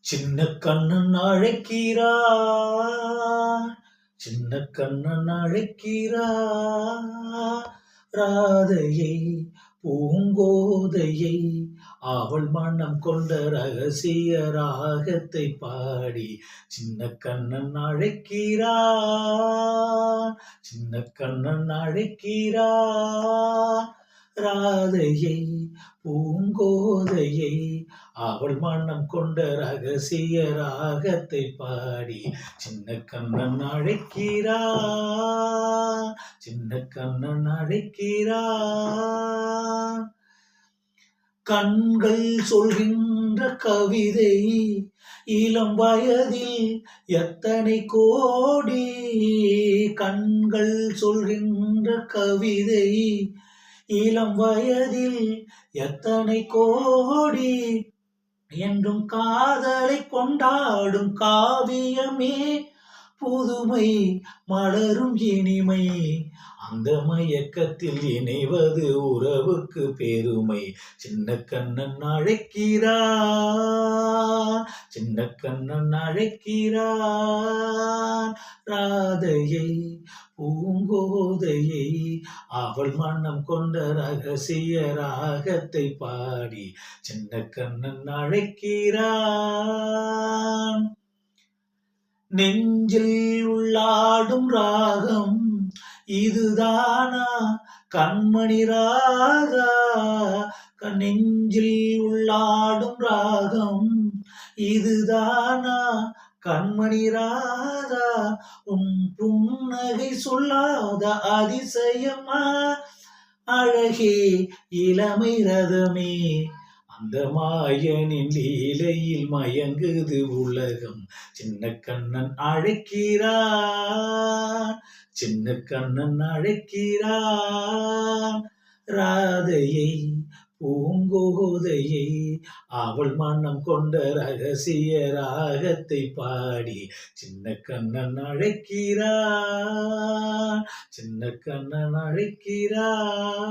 சின்ன கண்ணன் அழைக்கிறார், சின்ன கண்ணன் அழைக்கிறார். ராதையை பூங்கோதையை அவள் மனம் கொண்ட ரகசிய ராகத்தை பாடி சின்ன கண்ணன் அழைக்கிறார், சின்ன கண்ணன் அழைக்கிறார். ராதையை பூங்கோதையை அவள் மனம் கொண்ட ரகசிய ராகத்தை பாடி சின்ன கண்ணன் அழைக்கிறார், சின்ன கண்ணன் அழைக்கிறார். கண்கள் சொல்கின்ற கவிதை இளம் வயதில் எத்தனை கோடி. கண்கள் சொல்கின்ற கவிதை இளம் வயதில் எத்தனை கோடி. என்றும் காதலை கொண்டாடும் காவியமே புதுமை மலரும் இனிமை. அந்த மயக்கத்தில் இணைவது உறவுக்கு பெருமை. சின்ன கண்ணன் அழைக்கிறார், சின்ன கண்ணன் அழைக்கிறார். ராதையை பூங்கோதையை அவள் மனம் கொண்ட ரகசிய ராகத்தை பாடி சின்ன கண்ணன் அழைக்கிறான். நெஞ்சில் உள்ளாடும் ராகம் இதுதானா கண்மணி ராகா. நெஞ்சில் உள்ளாடும் ராகம் இதுதானா கண்மணி ராகா. உன் புன்னகை சொல்லாத அதிசயமா அழகே இளமை ரதமே. அந்த மாயனின் லீலையில் மயங்குது உலகம். சின்ன கண்ணன் அழைக்கிறான், சின்ன கண்ணன் அழைக்கிறான். ராதையை பூங்கோதையை அவள் மனம் கொண்ட ரகசிய ராகத்தை பாடி சின்ன கண்ணன் அழைக்கிறான், சின்ன கண்ணன் அழைக்கிறான்.